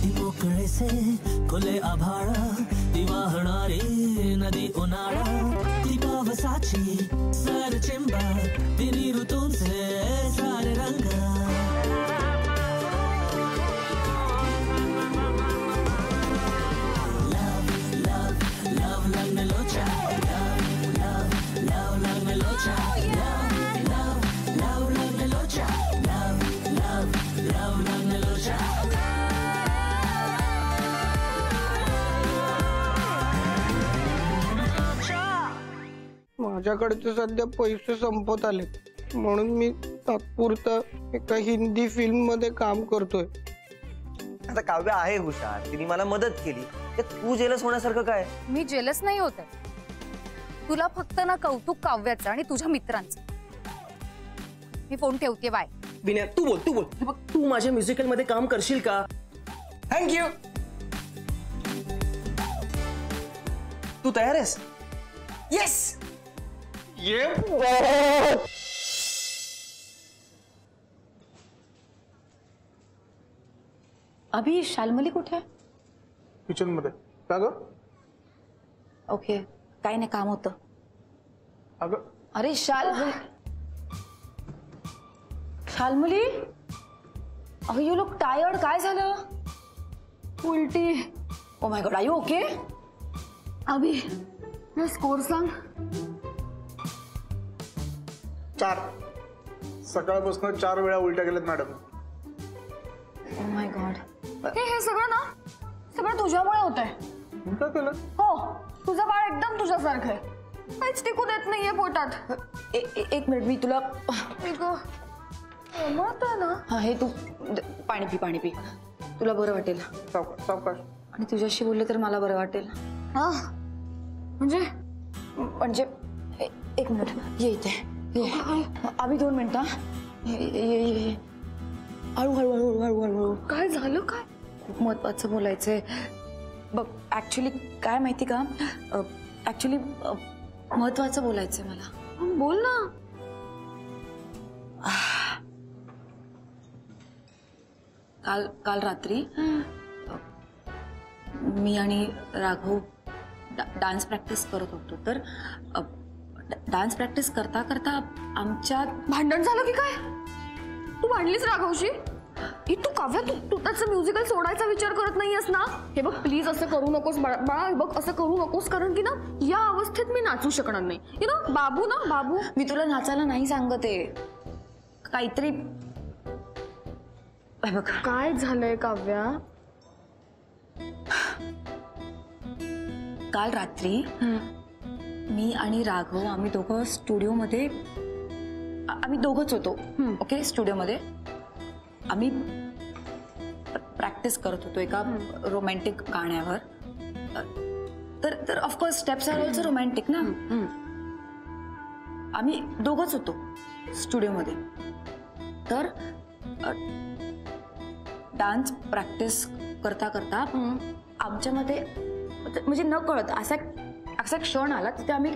ती मोकळे से खुले आभाळा ती वाहणारी नदी उन्हाळा ती पावसाची सर चिंबा तिन्ही ऋतूंचे सारे रंग माझ्याकडचे सध्या पैसे संपत आले म्हणून मी तात्पुरतं एका हिंदी फिल्म मध्ये काम करतोय. आता काव्य आहे हुशार, तिने मला मदत केली. तू जेलस होण्यासारखं काय? मी जेलस नाही होते. तुला फक्त ना कौतुक काव्याचं आणि तुझ्या मित्रांचं. मी फोन ठेवते. बाय. विनय तू बोल. बघ तू माझ्या म्युझिकल मध्ये काम करशील का? थँक्यू. तू तयार आहेस? येस. ये अभी शालमली कुठे आहे? किचन मध्ये. का ग? ओके काय नाही काम होतं. अगं अरे शालमली अगं यू लुक टायर्ड. काय झालं? उलटी. Oh my God are you okay? अभी स्कोर सांग. 4 सकाळपासून 4 वेळा उलट्या गेल्यात मॅडम. O my God. हे सगळं तुझ्यामुळे होतंय. काय केलं? हो तुझं बाळ एकदम तुझ्यासारखं आहे. काहीच टिकू देत नाहीये पोटात. एक मिनिट मी तुला ना. हा हे तू पाणी पी तुला बरं वाटेल. सावकाश. आणि तुझ्याशी बोलले तर मला बरं वाटेल. म्हणजे एक मिनिट ये इथे. आम्ही 2 मिनिटं. ये हळू. काय झालं? काय खूप महत्वाचं बोलायचंय बघ. ऍक्च्युली काय माहिती का? ऍक्च्युली महत्वाचं बोलायचंय मला. बोल ना. काल रात्री मी आणि राघव डान्स प्रॅक्टिस करत होतो. तर डान्स प्रॅक्टिस करता करता आमच्यात भांडण झालं की काय? तू भांडलीस राघवशी? तू काव्या तू त्याचं म्युझिकल सोडायचा विचार करत नाहीयेस ना? हे बघ प्लीज असं करू नकोस बाळा. बघ असं करू नकोस कारण की ना या अवस्थेत मी नाचू शकणार नाही. यु नो बाबू मी तुला नाचायला नाही सांगते. काहीतरी बघ काय झालंय काव्या. काल रात्री मी आणि राघव आम्ही दोघं स्टुडिओमध्ये आम्ही दोघंच होतो. ओके स्टुडिओमध्ये आम्ही प्रॅक्टिस करत होतो एका रोमॅन्टिक गाण्यावर. तर of course steps are also romantic ना. आम्ही दोघंच होतो स्टुडिओमध्ये. तर डान्स प्रॅक्टिस करता करता आमच्यामध्ये म्हणजे न कळत असा क्षण आला तिथे आम्ही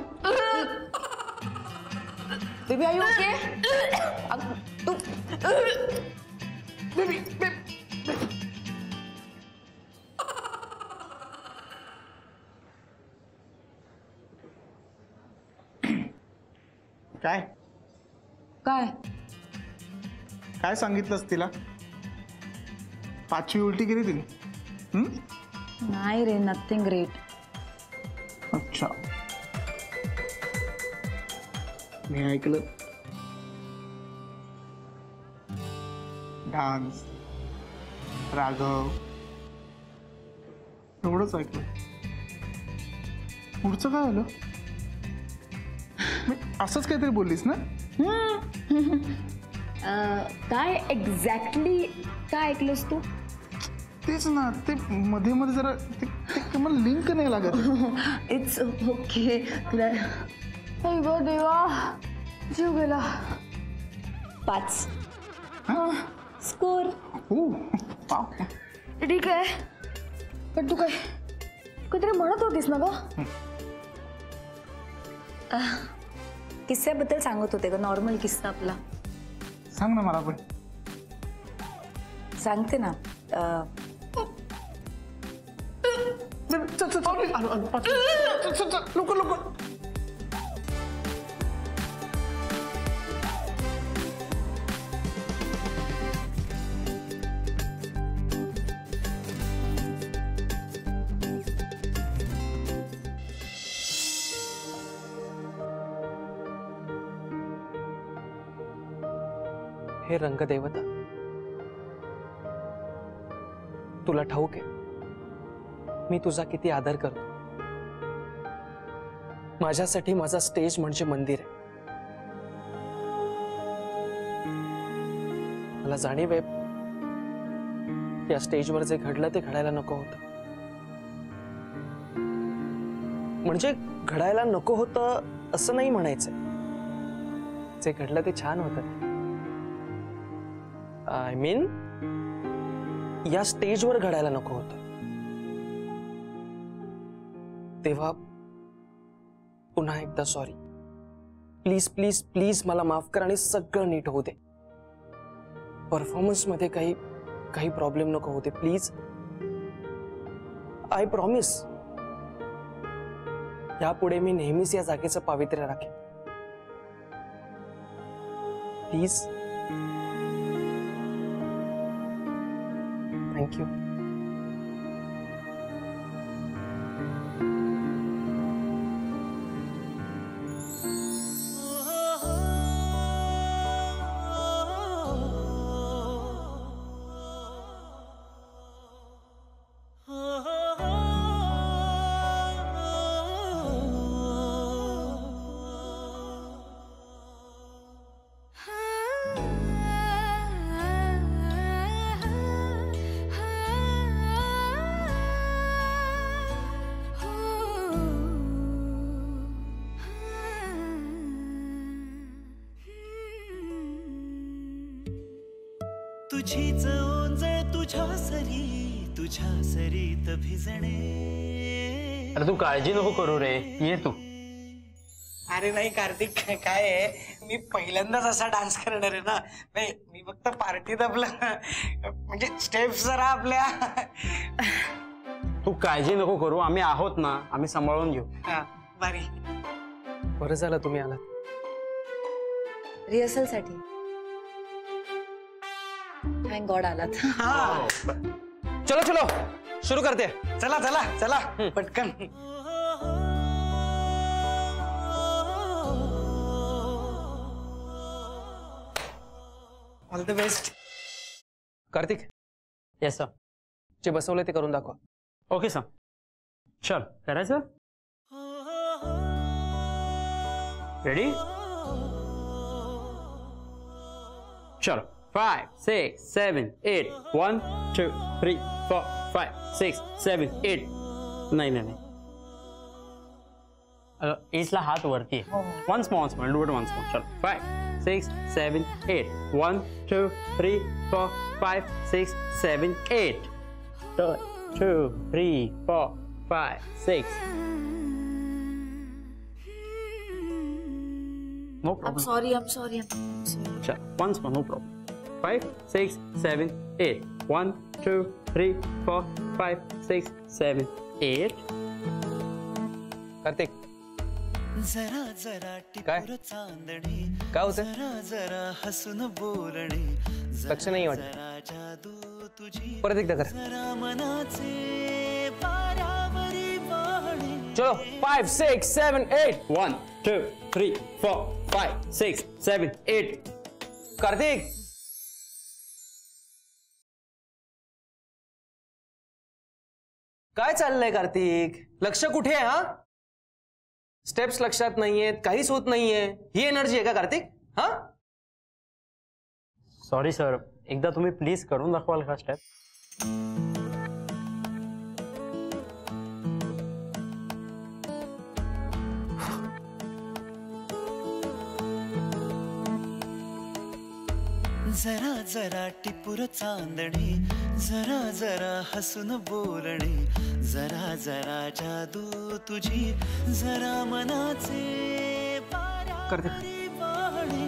बेबी आर यू ओके? तू बेबी काय काय काय सांगितलंस तिला? 5वी उलटी केली तिने? नाही रे नथिंग ग्रेट. अच्छा मी ऐकलं डान्स राघव एवढंच ऐकलं. पुढचं काय झालं? असंच काहीतरी बोललीस ना? काय एक्झॅक्टली काय ऐकलंस तू? तेच ना ते मध्ये मध्ये जरा ते मला लिंक नाही लागत. It's okay. तुला देवा जीव गेला. 5 स्कोर. ठीक आहे पण तू काय काहीतरी म्हणत होतीस ना ग? किस्स्याबद्दल सांगत होते ग. नॉर्मल किस्सा आपला. सांग ना मला पण. सांगते ना. चल चल चल आलो आलो 5 मिनिट. चल चल लवकर लवकर. हे रंगदेवता, तुला ठाऊक आहे मी तुझा किती आदर करतो. माझ्यासाठी माझा स्टेज म्हणजे मंदिर आहे. मला जाणीव आहे या स्टेजवर जे घडलं ते घडायला नको होतं. म्हणजे घडायला नको होतं असं नाही म्हणायचंय. जे घडलं ते छान होतं. आय मीन या स्टेजवर घडायला नको होतं. तेव्हा पुन्हा एकदा सॉरी. प्लीज प्लीज प्लीज मला माफ कर आणि सगळं नीट होऊ दे. परफॉर्मन्स मध्ये काही प्रॉब्लेम नको होते प्लीज. आय प्रॉमिस यापुढे मी नेहमीच या जागेचं पावित्र्य राखेन. प्लीज. Thank you. तुझीच ओंजळ तुझ्या सरीत भिजणे. अरे तू काळजी नको करू रे, ये तू. अरे नाही कार्तिक, काय आहे मी पहिल्यांदाच असा डान्स करणार आहे ना. नाही मी फक्त पार्टीत आपलं म्हणजे स्टेप्स जरा आपल्या. तू काळजी नको करू, आम्ही आहोत ना, आम्ही सांभाळून घेऊ. बारी. बरं झालं तुम्ही आलात. रिहर्सल साठी थँक गॉड आलात. चलो चलो शुरू करते. चला चला चला पटकन. All the best. Kartik. Yes sir. जे बसवलंय ते करून दाखवा. Okay sir. चल करायचं. रेडी. चलो 5 6 7 8 1 2 3 4 5 6 7 8. नाही नाही नाही, एजला हात वरती आहे. Once more do it once more. चलो 5 6 7 8 1 2 3 4 5 6 7 8. 2 3 4 5 6. No problem. I'm sorry. Sure. Once more, no problem. 5 6 7 8 1 2 3 4 5 6 7 8. Kartik. जरा जरा काय? टिपूर चांदणी. काय होतं? जरा जरा हसून बोलणे. लक्ष नाही वाटत. जरा जादू तुझी. परत एकदा कर. जरा मनाचे पारावरी वाहणे. चलो 5 6 7 8 1 2 3 4 5 6 7 8. कार्तिक. काय चाललंय कार्तिक? लक्ष कुठे आहे? हा स्टेप्स लक्षात नाहीयेत, काहीच होत नाहीये. ही एनर्जी आहे का कार्तिक? हा सॉरी सर, एकदा तुम्ही प्लीज करून दाखवाल का स्टेप? जरा जरा टिपूर चांदणी. जरा जरा हसून बोलणे. जरा जरा जादू तुझी. जरा मनाचे पारावरी वाहणे.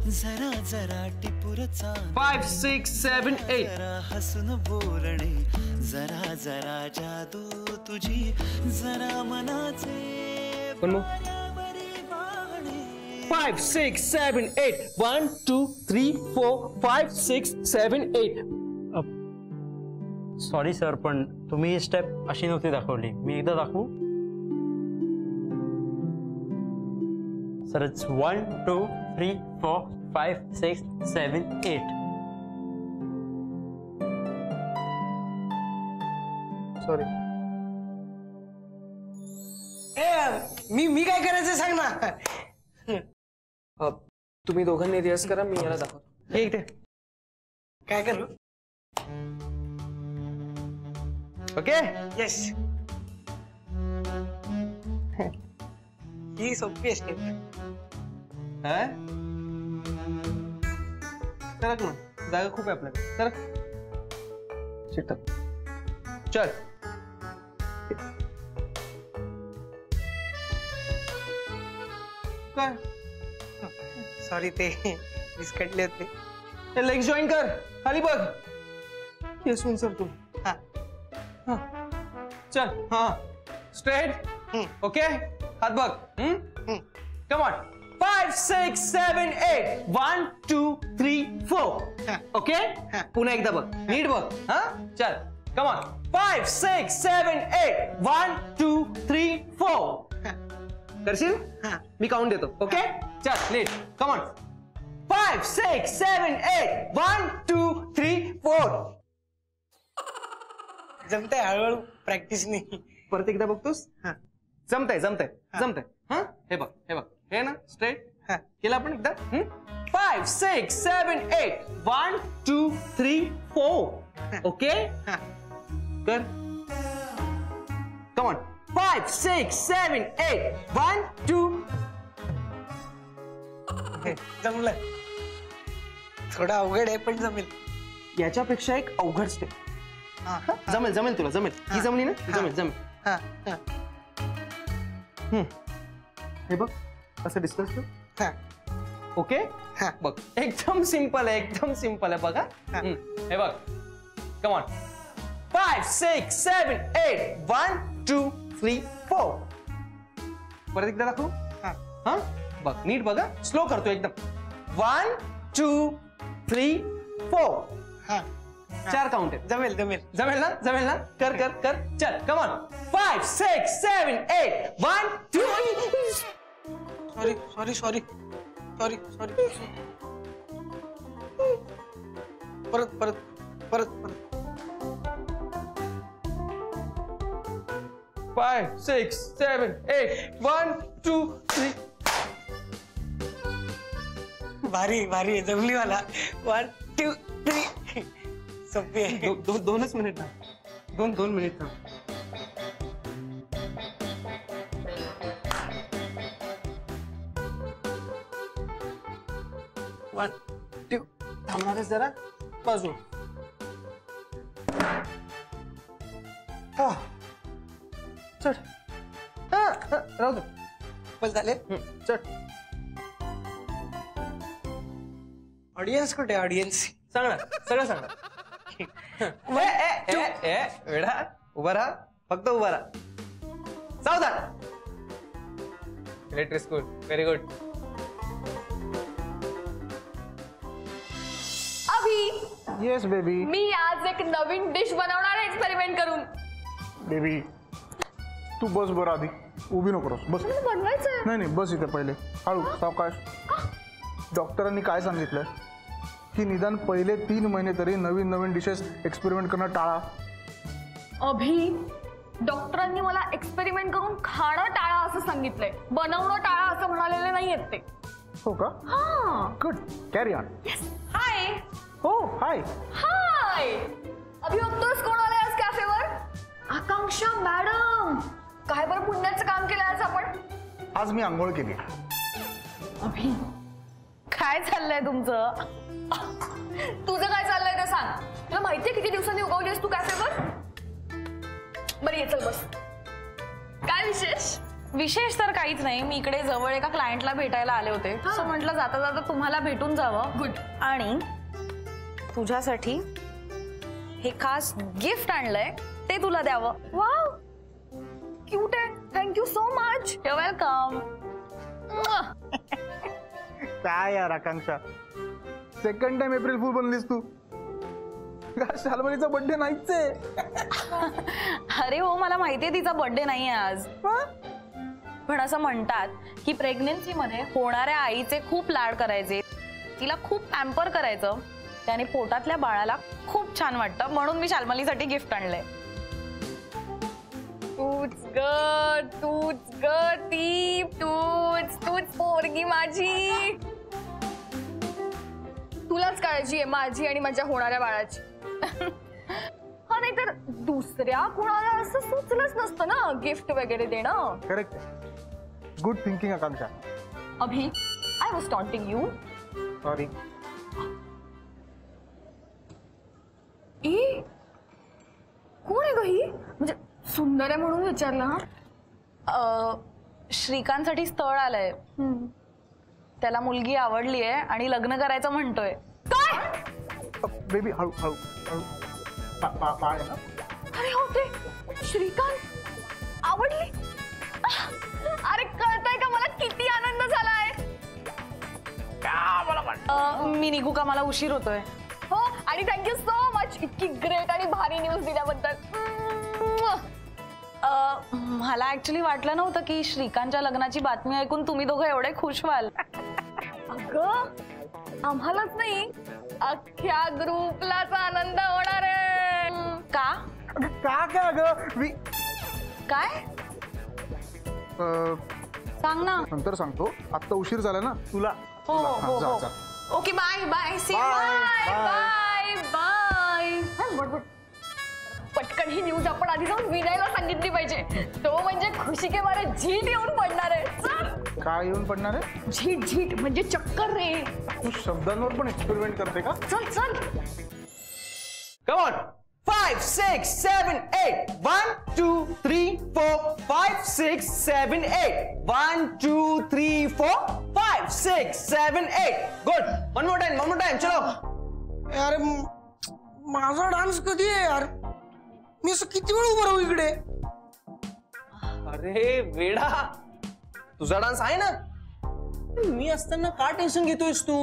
जरा जरा टिपुरचा 5 6 7 8 जरा हसून बोलणे जरा जरा जादू तुझी जरा मनाचे 5 6 7 8 1 2 3 4 5 6 7 8 सॉरी सर, पण तुम्ही ही स्टेप अशी नव्हती दाखवली. मी एकदा दाखवू? Sir, it's 1 2 3 4 5 6 7 8. सॉरी. मी काय करायचं सांग ना. तुम्ही दोघांनी रिहर्स करा, मी याला दाखवतो. एक काय करू? ओके. येस. ही सोपी आहे स्टेप. सरक ना, जागा खूप आहे आपल्याकडे. सरक. शिट. चल. काय? सॉरी, ते विस्कटले होते. लेग्स जॉईन कर. खाली बघ. येस सर तू. हा. चल. हा. स्ट्रेट. ओके. हात बघ. Come on. 5 6 7 8 1 2 3 4. ओके. पुन्हा एकदा बघ. नीट बघ. हा. चल. Come on. 5 6 7 8 1 2 3 4. करशील? मी काउंट देतो. ओके. चल. नीट. Come on. 5 6 7 8 1 2 3 4. जमतंय हळूहळू प्रॅक्टिस नाही. परत एकदा बघतोस? जमतंय जमतंय जमतंय. हा. हे बघ, हे बघ. हे ना स्ट्रेट. केलं आपण एकदा. 5 6 7 8 1 2 3 4. ओके. कर. कम ऑन. 5 6 7 8 1 2. जमलं. थोडं अवघड आहे पण जमेल. याच्यापेक्षा एक अवघड स्टेप. जमेल जमेल तुला. जमेल. ही जमली ना? जमेल जमेल. हे बघ, असं डिस्कस कर. ओके. बघ, एकदम सिंपल आहे. एकदम सिंपल आहे. बघा. हे बघ. Come on. 5 6 7 8 1 2 3 4. परत एकदा दाखवू. हा. बघ, नीट बघा. स्लो करतो एकदम. 1 2 3 4. 4 काउंट आहे. जमेल जमेल जमेल ना? जमेल ना? कर कर कर. चल. Come on. 5 6 7 8 1 2. Sorry sorry sorry sorry sorry. परत परत परत परत. 5 6 7 8 1 2 3. भारी भारी जमली मला. 1 2 3. सोपी आहे. दोनच मिनिट ना. दोन मिनिट ना. थांबणार आहेस जरा? बाजू. चढ. राहू दे. बस झाले. चढ. ऑडियन्स कुठे? ऑडियन्स सांगणार. सगळं सांगणार. वेडा. उभा राहा. फक्त उभा राहा. सावधान. Electric school. Very good. Yes baby. मी आज एक नवीन डिश बनवणार आहे एक्सपेरिमेंट करून. बेबी तू बस बरं आधी. उभी नको रस. बस. बनवायचं. नाही नाही, बस इथे पहिले. हळू. सावकाश. डॉक्टरांनी काय सांगितलंय की निदान पहिले 3 महिने तरी नवीन नवीन डिशेस एक्सपेरिमेंट करणं टाळा. डॉक्टरांनी मला एक्सपेरिमेंट करून खाणं टाळा असं सांगितलंय. बनवणं टाळा असं म्हणालेले नाहीयेत ते. हो का? गुड. Carry on. हाय. हो हाय. हाय. बघतोस कोण आलंय आज कॅफेवर? आकांक्षा मॅडम. काय बरं पुण्याचं काम केलं आज आपण? आज मी आंघोळ केली. काय चाललंय तुमचं? तुझं काय चाललंय ते सांग. तुला माहितीये किती दिवसांनी उगवलीस तू कॅफेवर? बरं ये चल बस. काय विशेष? विशेष तर काहीच नाही. मी इकडे जवळ एका क्लायंटला भेटायला आले होते, असं म्हटलं जाता जाता तुम्हाला भेटून जावं. गुड. आणि तुझ्यासाठी हे खास गिफ्ट आणलंय, ते तुला द्यावं. वाव, क्यूट आहे. Thank you so much. You welcome. काय यार आकांक्षा, सेकंड टाइम एप्रिल फूल बनलीस तू. शाल्मलीचा बर्थडे नाहीच आहे. अरे हो, मला माहितीये तिचा बर्थडे नाही आज, पण असं म्हणतात की प्रेग्नन्सी मध्ये होणाऱ्या आईचे खूप लाड करायचे, तिला खूप पॅम्पर करायचं, त्याने पोटातल्या बाळाला खूप छान वाटतं. म्हणून मी शाल्मलीसाठी गिफ्ट आणलंय. तूच ग ती, तूच पोरगी माझी. तुलाच काळजी आहे माझी आणि माझ्या होणाऱ्या बाळाची. हा, नाही तर दुसऱ्या कुणाला असं सुचलंच नसतं ना गिफ्ट वगैरे देणं. Correct. Good thinking Akanksha. Abhi, I was taunting you. Sorry. कोण आहे ग ही? म्हणजे सुंदर आहे म्हणून विचारलं. हा, श्रीकांतसाठी स्थळ आलंय. त्याला मुलगी आवडली आहे आणि लग्न करायचं म्हणतोय. काय? बेबी हळू हळू हळू. अरे होते श्रीकांत आवडली. अरे कळतंय का मला किती आनंद झालाय. मी निघू का, मला उशीर होतोय. हो, आणि थँक्यू सो मच इतकी ग्रेट आणि भारी न्यूज दिल्याबद्दल. मला ऍक्च्युली वाटलं नव्हतं की श्रीकांतच्या लग्नाची बातमी ऐकून तुम्ही दोघं एवढे खुश व्हाल. अगं, आम्हालाच नाही अख्ख्या ग्रुपलाच आनंद होणार आहे. का? काय ग? काय सांग ना. नंतर सांगतो, आता उशीर झाला ना तुला. हो हो जा, हो. जा. Okay, bye bye. See Bye, bye bye. पटकन ही न्यूज आपण आधी जाऊन विनयला सांगितली पाहिजे. तो म्हणजे खुशी के मारे झीट येऊन पडणार आहे. चल. काय येऊन पडणार आहे? झीट झीट म्हणजे चक्कर रे. तू शब्दांवर पण एक्सपेरिमेंट करते का? चल चल. Come on. 5, 6, 7, 8. 1, 2, 3, 4, 5, 6, 7, 8. 1, 2, 3, 4, 5, 6, 7, 8. Good. One more time. चलो. यार माझा डान्स कधी आहे यार? मी असं किती वेळ उभं राहू इकडे? अरे वेडा, तुझा डान्स आहे ना. मी असताना का टेन्शन घेतोयस तू?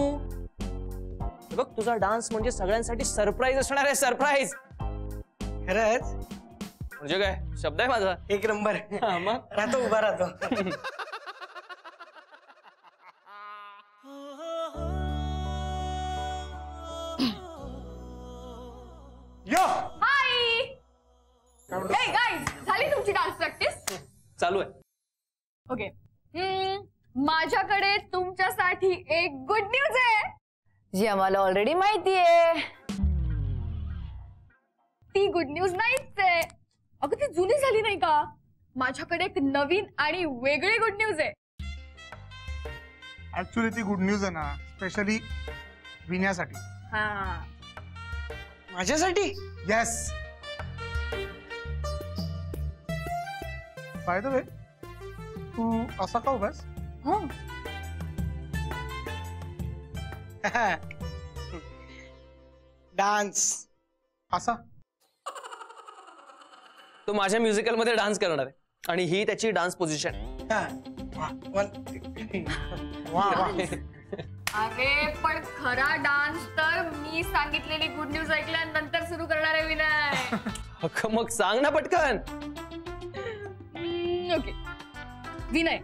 बघ, तुझा डान्स म्हणजे सगळ्यांसाठी सरप्राईज असणार आहे. सरप्राईज. खरंच? म्हणजे काय शब्द आहे माझा? एक नंबर. मग राहतो, उभा राहतो. या. हाय. हे गाईज, झाली तुमची डान्स प्रॅक्टिस? चालू आहे. ओके. माझ्याकडे तुमच्यासाठी एक गुड न्यूज आहे, जी आम्हाला ऑलरेडी माहिती आहे. ती गुड न्यूज नाहीच आहे. अगं, ती जुनी झाली नाही का? माझ्याकडे एक नवीन आणि वेगळी गुड न्यूज आहे. ऍक्च्युली ती गुड न्यूज आहे ना, स्पेशली विण्यासाठी. हा, माझ्यासाठी? येस. बाय द वे, तू असा का उभास? डान्स असा? तो माझ्या म्युझिकल मध्ये डान्स करणार आहे आणि ही त्याची डान्स पोझिशन. अरे पण खरा डान्स तर मी सांगितलेली गुड न्यूज ऐकल्यानंतर सुरू करणार आहे विनय. मग सांग ना पटकन. ओके. विनय,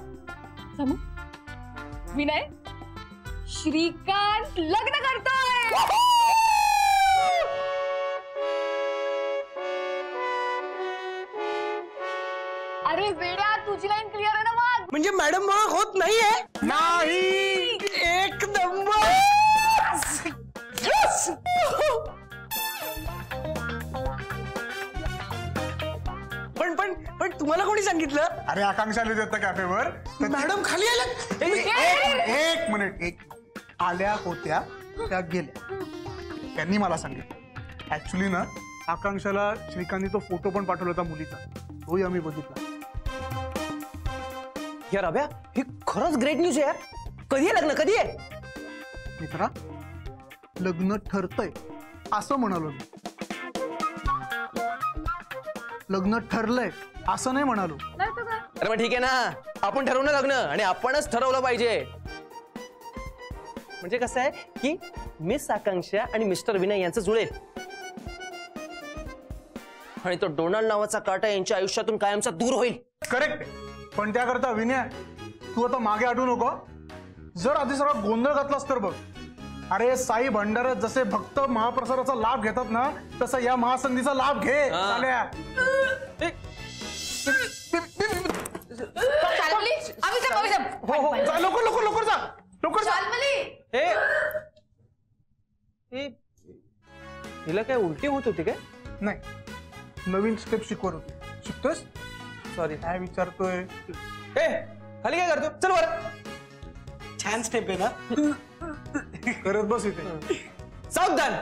विनय, श्रीकांत लग्न करतोय. अरे वेड्या, तुझी लाईन क्लिअर आहे ना मग? म्हणजे मॅडम ओळख होत नाहीये? नाही. एक नंबर. पण पण पण तुम्हाला कोणी सांगितलं? अरे आकांक्षा आली होती कॅफेवर. मॅडम खाली आल्या. एक मिनिट. आल्या होत्या, त्या गेल्या. त्यांनी मला सांगितलं. ऍक्च्युली ना, आकांक्षाला श्रीकांतनी तो फोटो पण पाठवला होता मुलीचा, तोही आम्ही बघितला. यार अभ्या ही खरंच ग्रेट न्यूज आहे यार. कधी आहे लग्न, कधी आहे? मित्रा, लग्न ठरतंय असं म्हणालो मी. लग्न ठरलंय असं नाही म्हणालो. अरे मग ठीक आहे ना, आपण ठरवू ना लग्न, आणि आपणच ठरवलं पाहिजे. म्हणजे कसं आहे की मिस आकांक्षा आणि मिस्टर विनय यांचं जुळेल, आणि तो डोनाल्ड नावाचा काटा यांच्या आयुष्यातून कायमचा दूर होईल. करेक्ट. पण त्याकरता विनय, तू आता मागे हटू नको. जर आधी सगळा गोंधळ घातलास तर बघ. अरे साई भंडार जसे भक्त महाप्रसादाचा लाभ घेतात ना, तसा या महासंधीचा लाभ घे. चाल्या लवकर लवकर लवकर जा, लवकर जा. हिला काय उलटी होत होती काय? नाही, नवीन स्टेप शिकवत होती. शिकतोयस? सॉरी. काय विचारतोय? खाली काय करतो? चल वर. छान स्टेप आहे ना. करत बस इथे. सावधान.